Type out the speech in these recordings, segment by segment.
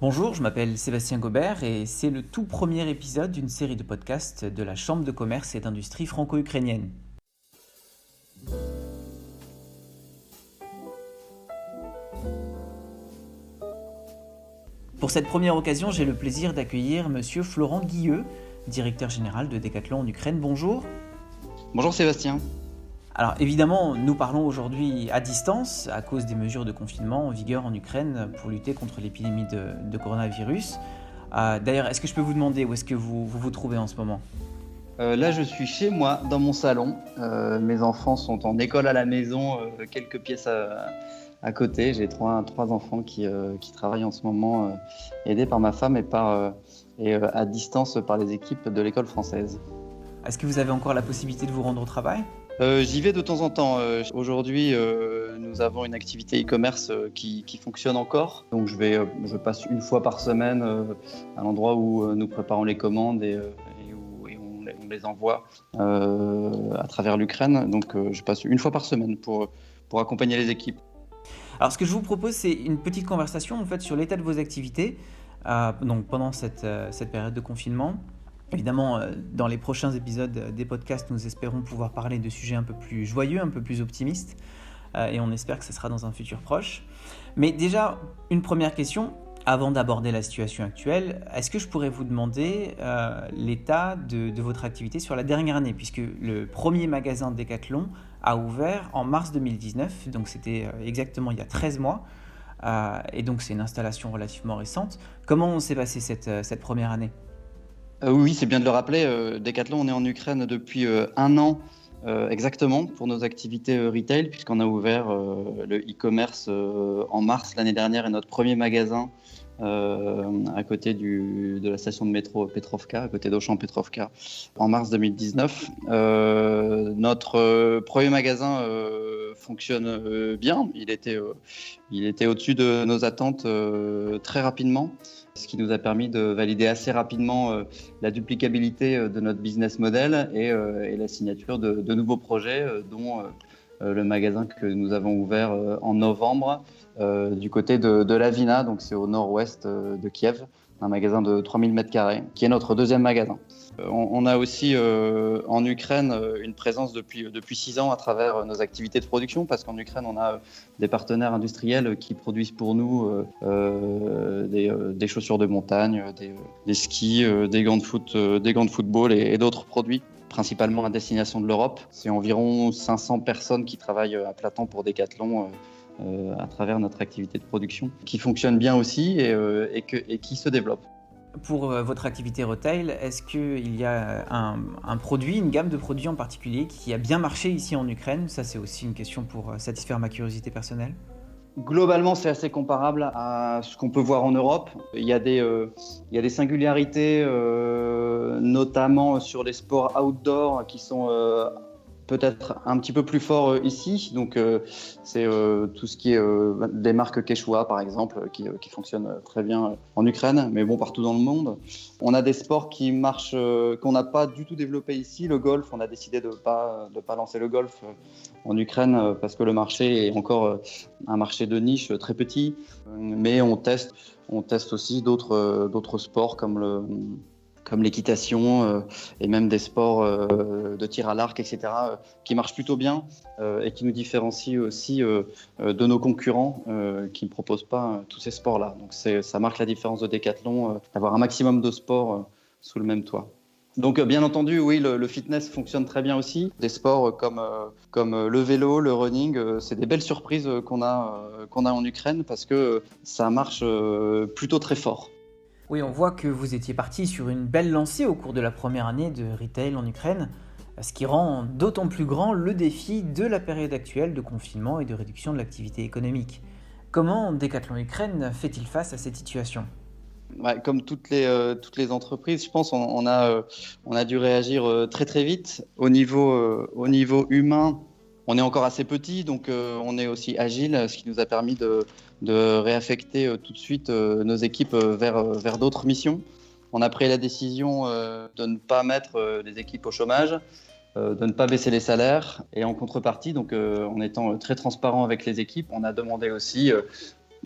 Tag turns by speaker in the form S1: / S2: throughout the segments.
S1: Bonjour, je m'appelle Sébastien Gobert et c'est le tout premier épisode d'une série de podcasts de la Chambre de commerce et d'industrie franco-ukrainienne. Pour cette première occasion, j'ai le plaisir d'accueillir Monsieur Florent Guilleux, directeur général de Decathlon en Ukraine. Bonjour.
S2: Bonjour Sébastien.
S1: Alors évidemment, nous parlons aujourd'hui à distance à cause des mesures de confinement en vigueur en Ukraine pour lutter contre l'épidémie de coronavirus. D'ailleurs, est-ce que je peux vous demander où est-ce que vous trouvez en ce moment ?
S2: Là, je suis chez moi, dans mon salon. Mes enfants sont en école à la maison, quelques pièces à côté. J'ai trois enfants qui travaillent en ce moment, aidés par ma femme et à distance par les équipes de l'école française.
S1: Est-ce que vous avez encore la possibilité de vous rendre au travail ?
S2: J'y vais de temps en temps. Aujourd'hui, nous avons une activité e-commerce qui fonctionne encore. Donc, je passe une fois par semaine à l'endroit où nous préparons les commandes où on les envoie à travers l'Ukraine. Donc, je passe une fois par semaine pour accompagner les équipes.
S1: Alors, ce que je vous propose, c'est une petite conversation en fait sur l'état de vos activités donc pendant cette période de confinement. Évidemment, dans les prochains épisodes des podcasts, nous espérons pouvoir parler de sujets un peu plus joyeux, un peu plus optimistes, et on espère que ce sera dans un futur proche. Mais déjà, une première question, avant d'aborder la situation actuelle, est-ce que je pourrais vous demander l'état de votre activité sur la dernière année, puisque le premier magasin de Decathlon a ouvert en mars 2019, donc c'était exactement il y a 13 mois, et donc c'est une installation relativement récente. Comment s'est passée cette première année ?
S2: Oui, c'est bien de le rappeler. Decathlon, on est en Ukraine depuis un an exactement pour nos activités retail, puisqu'on a ouvert le e-commerce en mars l'année dernière et notre premier magasin à côté de la station de métro Petrovka, à côté d'Auchan Petrovka, en mars 2019. Notre premier magasin fonctionne bien. Il était au-dessus de nos attentes très rapidement, ce qui nous a permis de valider assez rapidement la duplicabilité de notre business model et la signature de nouveaux projets, dont le magasin que nous avons ouvert en novembre du côté de Lavina, donc c'est au nord-ouest de Kiev, un magasin de 3000 m², qui est notre deuxième magasin. On a aussi en Ukraine une présence depuis 6 ans à travers nos activités de production, parce qu'en Ukraine, on a des partenaires industriels qui produisent pour nous des chaussures de montagne, des skis, des gants de football et d'autres produits, principalement à destination de l'Europe. C'est environ 500 personnes qui travaillent à plein temps pour Decathlon à travers notre activité de production, qui fonctionne bien aussi et qui se développe.
S1: Pour votre activité retail, est-ce qu'il y a un produit, une gamme de produits en particulier qui a bien marché ici en Ukraine ? Ça, c'est aussi une question pour satisfaire ma curiosité personnelle.
S2: Globalement, c'est assez comparable à ce qu'on peut voir en Europe. Il y a des singularités, notamment sur les sports outdoor qui sont peut-être un petit peu plus fort ici. Donc, c'est tout ce qui est des marques Quechua, par exemple, qui fonctionnent très bien en Ukraine, mais bon, partout dans le monde. On a des sports qui marchent, qu'on n'a pas du tout développé ici. Le golf, on a décidé de pas lancer le golf en Ukraine parce que le marché est encore un marché de niche très petit. Mais on teste aussi d'autres sports comme l'équitation et même des sports de tir à l'arc, etc., qui marchent plutôt bien et qui nous différencient aussi de nos concurrents qui ne proposent pas tous ces sports-là. Donc ça marque la différence de Decathlon, d'avoir un maximum de sports sous le même toit. Donc bien entendu, oui, le fitness fonctionne très bien aussi. Des sports comme le vélo, le running, c'est des belles surprises qu'on a en Ukraine parce que ça marche plutôt très fort.
S1: Oui, on voit que vous étiez parti sur une belle lancée au cours de la première année de retail en Ukraine, ce qui rend d'autant plus grand le défi de la période actuelle de confinement et de réduction de l'activité économique. Comment Decathlon Ukraine fait-il face à cette situation ?
S2: Ouais, comme toutes les entreprises, je pense on a dû réagir très très vite. Au niveau humain, on est encore assez petit, donc on est aussi agile, ce qui nous a permis de réaffecter tout de suite nos équipes vers d'autres missions. On a pris la décision de ne pas mettre les équipes au chômage, de ne pas baisser les salaires, et en contrepartie, donc en étant très transparent avec les équipes, on a demandé aussi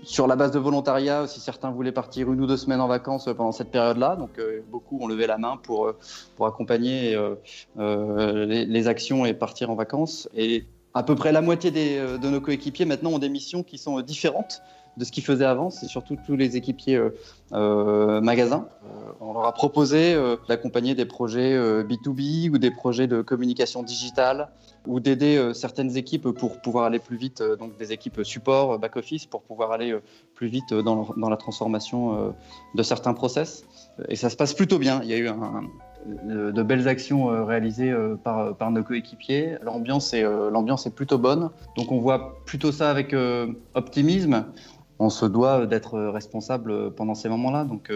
S2: sur la base de volontariat, si certains voulaient partir 1 ou 2 semaines en vacances pendant cette période-là. Donc, beaucoup ont levé la main pour accompagner les actions et partir en vacances. Et à peu près la moitié de nos coéquipiers maintenant ont des missions qui sont différentes de ce qu'ils faisaient avant. C'est surtout tous les équipiers magasins. On leur a proposé d'accompagner des projets B2B ou des projets de communication digitale ou d'aider certaines équipes pour pouvoir aller plus vite, donc des équipes support, back-office, pour pouvoir aller plus vite dans la transformation de certains process. Et ça se passe plutôt bien. Il y a eu de belles actions réalisées par nos coéquipiers. L'ambiance est plutôt bonne. Donc on voit plutôt ça avec optimisme. On se doit d'être responsable pendant ces moments-là. Donc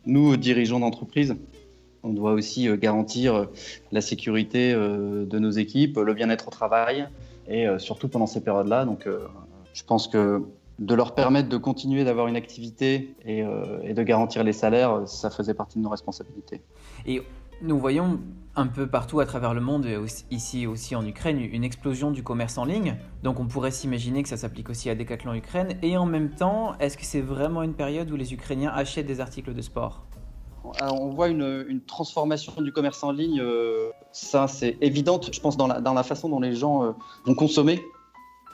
S2: nous, dirigeants d'entreprise, on doit aussi garantir la sécurité de nos équipes, le bien-être au travail, et surtout pendant ces périodes-là. Donc je pense que de leur permettre de continuer d'avoir une activité et de garantir les salaires, ça faisait partie de nos responsabilités.
S1: Et nous voyons un peu partout à travers le monde, et ici aussi en Ukraine, une explosion du commerce en ligne. Donc on pourrait s'imaginer que ça s'applique aussi à Decathlon Ukraine. Et en même temps, est-ce que c'est vraiment une période où les Ukrainiens achètent des articles de sport ?
S2: Alors, on voit une transformation du commerce en ligne, ça c'est évident, je pense, dans la façon dont les gens vont consommer.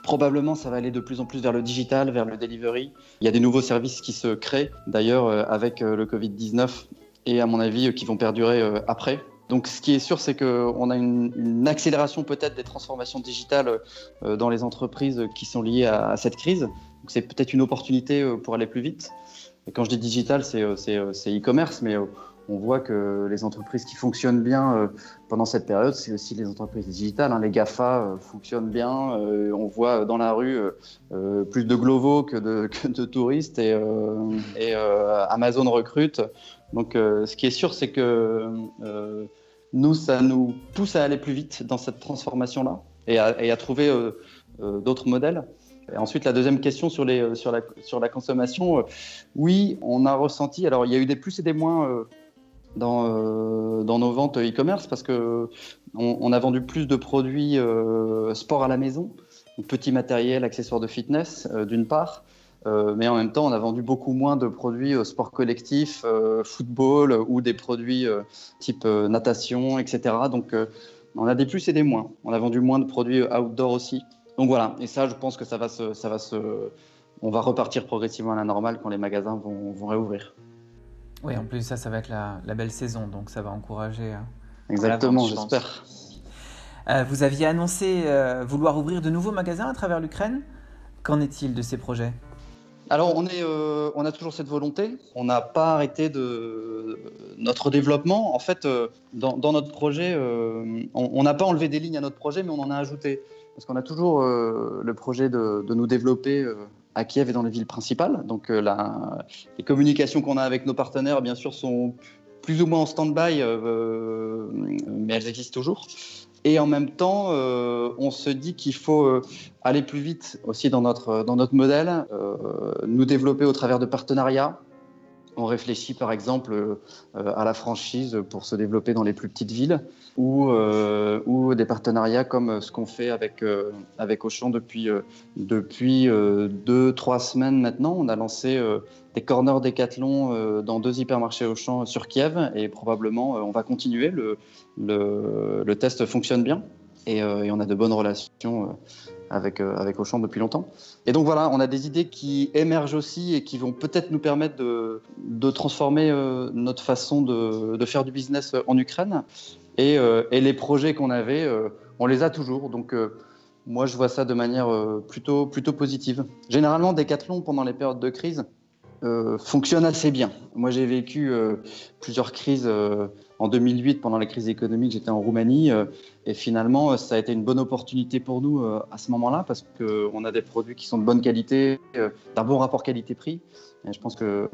S2: Probablement, ça va aller de plus en plus vers le digital, vers le delivery. Il y a des nouveaux services qui se créent, d'ailleurs, avec le Covid-19, et à mon avis, qui vont perdurer après. Donc, ce qui est sûr, c'est qu'on a une accélération peut-être des transformations digitales dans les entreprises qui sont liées à cette crise. Donc, c'est peut-être une opportunité pour aller plus vite. Et quand je dis digital, c'est e-commerce, mais on voit que les entreprises qui fonctionnent bien pendant cette période, c'est aussi les entreprises digitales. Les GAFA fonctionnent bien. On voit dans la rue plus de Glovo que de touristes et Amazon recrute. Donc, ce qui est sûr, c'est que nous, ça nous pousse à aller plus vite dans cette transformation-là et à trouver d'autres modèles. Et ensuite, la deuxième question sur la consommation, oui, on a ressenti. Alors, il y a eu des plus et des moins dans nos ventes e-commerce parce qu'on a vendu plus de produits sport à la maison, donc petit matériel, accessoires de fitness, d'une part. Mais en même temps, on a vendu beaucoup moins de produits sport collectif, football ou des produits type natation, etc. Donc, on a des plus et des moins. On a vendu moins de produits outdoor aussi. Donc voilà, et ça, je pense que on va repartir progressivement à la normale quand les magasins vont réouvrir.
S1: Oui, en plus, ça va être la belle saison, donc ça va encourager.
S2: Exactement, j'espère.
S1: Vous aviez annoncé vouloir ouvrir de nouveaux magasins à travers l'Ukraine. Qu'en est-il de ces projets ?
S2: Alors, on a toujours cette volonté. On n'a pas arrêté notre développement. En fait, dans notre projet, on n'a pas enlevé des lignes à notre projet, mais on en a ajouté. Parce qu'on a toujours le projet de nous développer à Kiev et dans les villes principales. Donc, les communications qu'on a avec nos partenaires, bien sûr, sont plus ou moins en stand-by, mais elles existent toujours. Et en même temps, on se dit qu'il faut aller plus vite aussi dans notre modèle, nous développer au travers de partenariats. On réfléchit par exemple à la franchise pour se développer dans les plus petites villes ou des partenariats comme ce qu'on fait avec Auchan depuis 2-3 semaines maintenant. On a lancé des corners Decathlon dans 2 hypermarchés Auchan sur Kiev et probablement on va continuer. Le test fonctionne bien et on a de bonnes relations avec Auchan depuis longtemps. Et donc voilà, on a des idées qui émergent aussi et qui vont peut-être nous permettre de transformer notre façon de faire du business en Ukraine. Et les projets qu'on avait, on les a toujours. Donc moi, je vois ça de manière plutôt positive. Généralement, Decathlon, pendant les périodes de crise, fonctionne assez bien. Moi, j'ai vécu plusieurs crises. En 2008, pendant la crise économique, j'étais en Roumanie et finalement, ça a été une bonne opportunité pour nous à ce moment-là parce qu'on a des produits qui sont de bonne qualité, d'un bon rapport qualité-prix. Et je pense que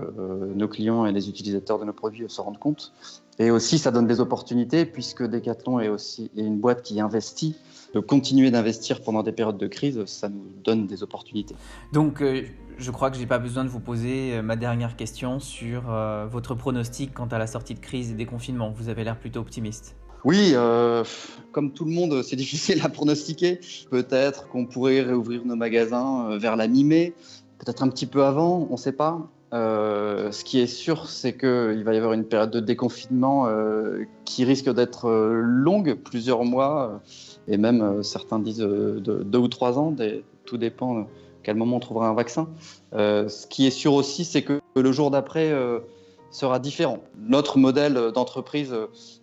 S2: nos clients et les utilisateurs de nos produits se rendent compte. Et aussi, ça donne des opportunités puisque Decathlon est une boîte qui investit. De continuer d'investir pendant des périodes de crise, ça nous donne des opportunités.
S1: Donc, je crois que je n'ai pas besoin de vous poser ma dernière question sur votre pronostic quant à la sortie de crise et des confinements. Vous avez l'air plutôt optimiste.
S2: Oui, comme tout le monde, c'est difficile à pronostiquer. Peut-être qu'on pourrait réouvrir nos magasins vers la mi-mai. peut-être un petit peu avant, on ne sait pas. Ce qui est sûr, c'est qu'il va y avoir une période de déconfinement qui risque d'être longue, plusieurs mois, et même certains disent 2 ou 3 ans, tout dépend à quel moment on trouvera un vaccin. Ce qui est sûr aussi, c'est que le jour d'après sera différent. Notre modèle d'entreprise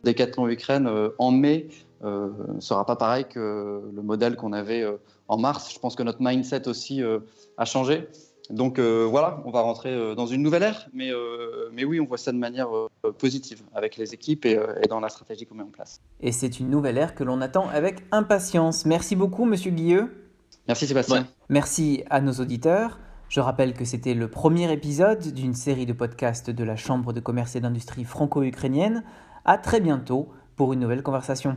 S2: Decathlon Ukraine en mai ne sera pas pareil que le modèle qu'on avait en mars. Je pense que notre mindset aussi a changé. Donc voilà, on va rentrer dans une nouvelle ère, mais oui, on voit ça de manière positive avec les équipes et dans la stratégie qu'on met en place.
S1: Et c'est une nouvelle ère que l'on attend avec impatience. Merci beaucoup, Monsieur Guilleux.
S2: Merci Sébastien.
S3: Ouais.
S1: Merci à nos auditeurs. Je rappelle que c'était le premier épisode d'une série de podcasts de la Chambre de commerce et d'industrie franco-ukrainienne. À très bientôt pour une nouvelle conversation.